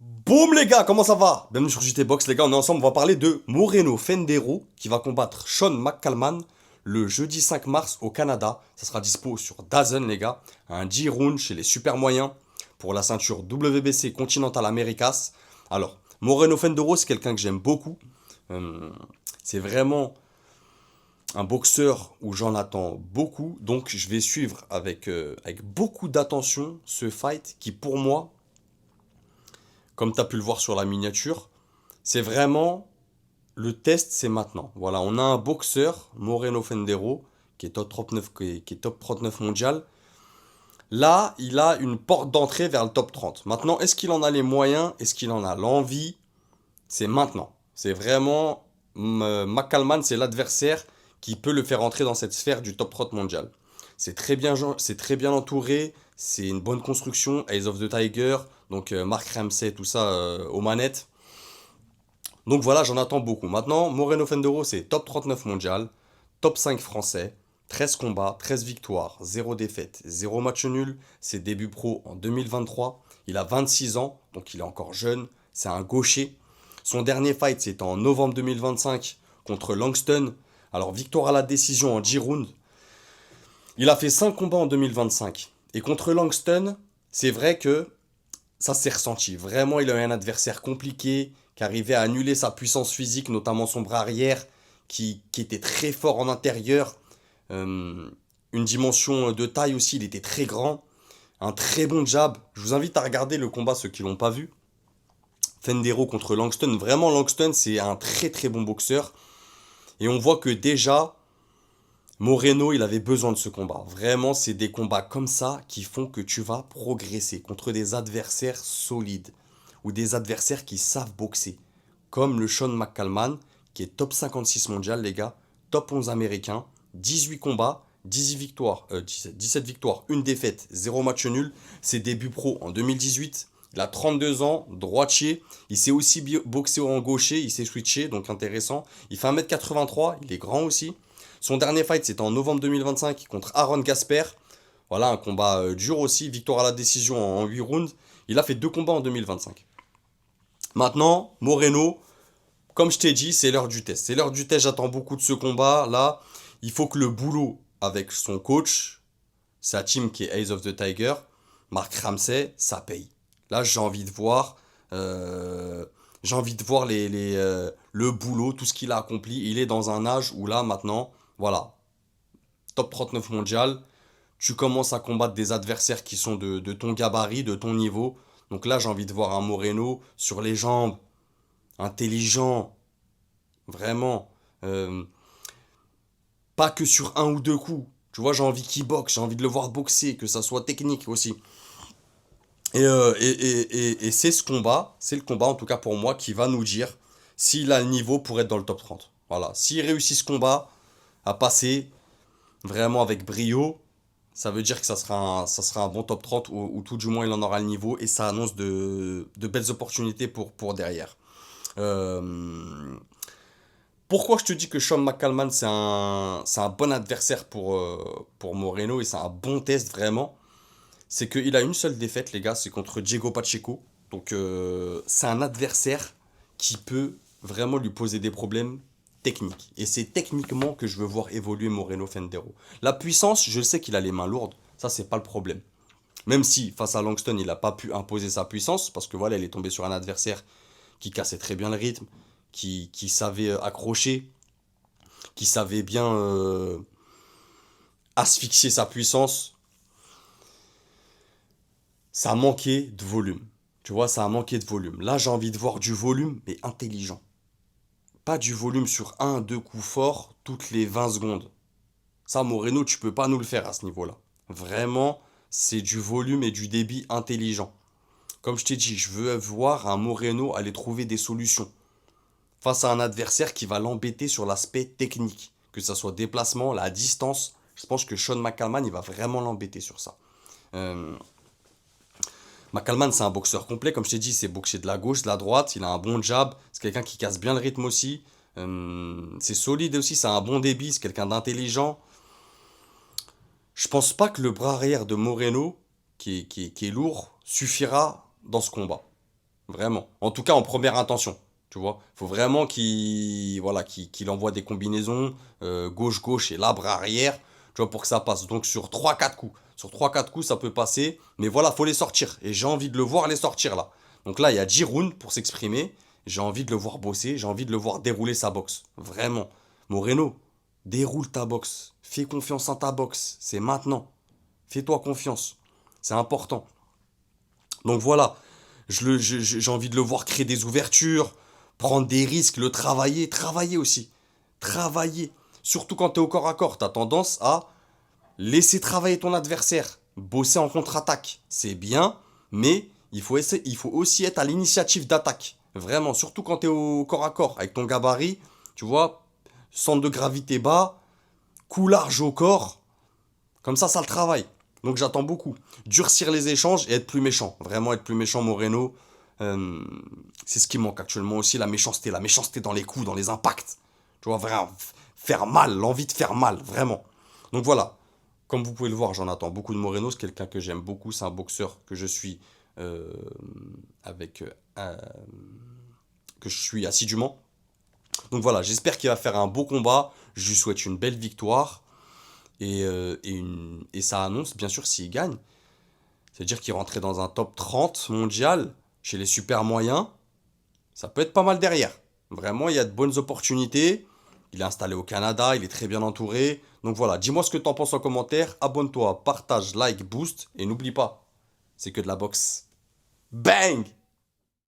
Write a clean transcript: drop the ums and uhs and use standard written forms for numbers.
Boum les gars, comment ça va? Bienvenue sur JT Box les gars, on est ensemble, on va parler de Moreno Fendero qui va combattre Sean McCalman le jeudi 5 mars au Canada. Ça sera dispo sur DAZN les gars, un 10 rounds chez les super moyens pour la ceinture WBC Continental Americas. Alors, Moreno Fendero c'est quelqu'un que j'aime beaucoup. Euh, c'est vraiment un boxeur où j'en attends beaucoup, donc je vais suivre avec beaucoup d'attention ce fight qui pour moi, comme tu as pu le voir sur la miniature, c'est vraiment le test, c'est maintenant. Voilà, on a un boxeur, Moreno Fendero, qui est top 39, qui est top 39 mondial. Là, il a une porte d'entrée vers le top 30. Maintenant, est-ce qu'il en a les moyens? Est-ce qu'il en a l'envie? C'est maintenant. C'est vraiment McCalman, c'est l'adversaire qui peut le faire entrer dans cette sphère du top 30 mondial. C'est très bien entouré, c'est une bonne construction, Eyes of the Tiger, donc Mark Ramsey, tout ça aux manettes. Donc voilà, j'en attends beaucoup. Maintenant, Moreno Fendero, c'est top 39 mondial, top 5 français, 13 combats, 13 victoires, 0 défaite, 0 match nul. Ses débuts pro en 2023. Il a 26 ans, donc il est encore jeune. C'est un gaucher. Son dernier fight, c'était en novembre 2025 contre Langston. Alors, victoire à la décision en 10 rounds. Il a fait 5 combats en 2025. Et contre Langston, c'est vrai que ça s'est ressenti. Vraiment, il a eu un adversaire compliqué, qui arrivait à annuler sa puissance physique, notamment son bras arrière, qui était très fort en intérieur. Euh, une dimension de taille aussi, il était très grand. Un très bon jab. Je vous invite à regarder le combat, ceux qui l'ont pas vu. Fendero contre Langston. Vraiment, Langston, c'est un très très bon boxeur. Et on voit que déjà, Moreno, il avait besoin de ce combat. Vraiment, c'est des combats comme ça qui font que tu vas progresser contre des adversaires solides ou des adversaires qui savent boxer. Comme le Sean McCalman, qui est top 56 mondial, les gars, top 11 américain, 18 combats, 18 victoires, 17 victoires, une défaite, 0 match nul. Ses débuts pro en 2018. Il a 32 ans, droitier. Il sait aussi boxer en gaucher, il sait switcher, donc intéressant. Il fait 1m83, il est grand aussi. Son dernier fight, c'était en novembre 2025 contre Aaron Gasper. Voilà, un combat dur aussi, victoire à la décision en 8 rounds. Il a fait 2 combats en 2025. Maintenant, Moreno, comme je t'ai dit, c'est l'heure du test. C'est l'heure du test, j'attends beaucoup de ce combat. Là, il faut que le boulot avec son coach, sa team qui est Eyes of the Tiger, Mark Ramsey, ça paye. Là, j'ai envie de voir le boulot, tout ce qu'il a accompli. Il est dans un âge où là, maintenant, voilà, top 39 mondial, tu commences à combattre des adversaires qui sont de ton gabarit, de ton niveau. Donc là, j'ai envie de voir un Moreno sur les jambes, intelligent, vraiment. Euh, Pas que sur un ou deux coups. Tu vois, j'ai envie qu'il boxe, j'ai envie de le voir boxer, que ça soit technique aussi. Et c'est ce combat, c'est le combat en tout cas pour moi qui va nous dire s'il a le niveau pour être dans le top 30. Voilà, s'il réussit ce combat à passer vraiment avec brio, ça veut dire que ça sera un bon top 30 ou tout du moins il en aura le niveau et ça annonce de belles opportunités pour derrière. Euh, Pourquoi je te dis que Sean McCalman c'est un bon adversaire pour Moreno et c'est un bon test vraiment? C'est qu'il a une seule défaite, les gars, c'est contre Diego Pacheco. Donc, c'est un adversaire qui peut vraiment lui poser des problèmes techniques. Et c'est techniquement que je veux voir évoluer Moreno Fendero. La puissance, je sais qu'il a les mains lourdes. Ça, c'est pas le problème. Même si, face à Langston, il n'a pas pu imposer sa puissance, parce que voilà, il est tombé sur un adversaire qui cassait très bien le rythme, qui savait accrocher, qui savait bien asphyxier sa puissance. Ça a manqué de volume. Tu vois, ça a manqué de volume. Là, j'ai envie de voir du volume, mais intelligent. Pas du volume sur un, deux coups forts toutes les 20 secondes. Ça, Moreno, tu peux pas nous le faire à ce niveau-là. Vraiment, c'est du volume et du débit intelligent. Comme je t'ai dit, je veux voir un Moreno aller trouver des solutions face à un adversaire qui va l'embêter sur l'aspect technique. Que ce soit déplacement, la distance. Je pense que Sean McCalman, il va vraiment l'embêter sur ça. Euh, McCalman, c'est un boxeur complet, comme je t'ai dit, c'est boxer de la gauche, de la droite, il a un bon jab, c'est quelqu'un qui casse bien le rythme aussi. C'est solide aussi, c'est un bon débit, c'est quelqu'un d'intelligent. Je pense pas que le bras arrière de Moreno, qui est lourd, suffira dans ce combat. Vraiment. En tout cas, en première intention. Tu vois, faut vraiment qu'il envoie des combinaisons gauche-gauche et là, bras arrière, tu vois, pour que ça passe. Donc sur trois quatre coups. Sur trois quatre coups, ça peut passer. Mais voilà, faut les sortir. Et j'ai envie de le voir les sortir là. Donc là, il y a 10 rounds pour s'exprimer. J'ai envie de le voir bosser. J'ai envie de le voir dérouler sa boxe. Vraiment. Moreno, déroule ta boxe. Fais confiance en ta boxe. C'est maintenant. Fais-toi confiance. C'est important. Donc voilà, j'ai envie de le voir créer des ouvertures, prendre des risques, le travailler, travailler aussi. Travailler. Surtout quand tu es au corps à corps, tu as tendance à laisser travailler ton adversaire, bosser en contre-attaque. C'est bien, mais il faut aussi être à l'initiative d'attaque. Vraiment, surtout quand tu es au corps à corps, avec ton gabarit, tu vois, centre de gravité bas, coup large au corps, comme ça le travaille. Donc j'attends beaucoup. Durcir les échanges et être plus méchant. Vraiment être plus méchant, Moreno. Euh, c'est ce qui manque actuellement aussi, la méchanceté. La méchanceté dans les coups, dans les impacts. Tu vois, vraiment, faire mal, l'envie de faire mal, vraiment. Donc voilà, comme vous pouvez le voir, j'en attends beaucoup de Moreno. C'est quelqu'un que j'aime beaucoup. C'est un boxeur que je suis euh, avec... que je suis assidûment. Donc voilà, j'espère qu'il va faire un beau combat. Je lui souhaite une belle victoire. Et ça annonce, bien sûr, s'il gagne, c'est-à-dire qu'il rentrait dans un top 30 mondial chez les super moyens. Ça peut être pas mal derrière. Vraiment, il y a de bonnes opportunités. Il est installé au Canada, il est très bien entouré. Donc voilà, dis-moi ce que t'en penses en commentaire. Abonne-toi, partage, like, boost. Et n'oublie pas, c'est que de la boxe. Bang!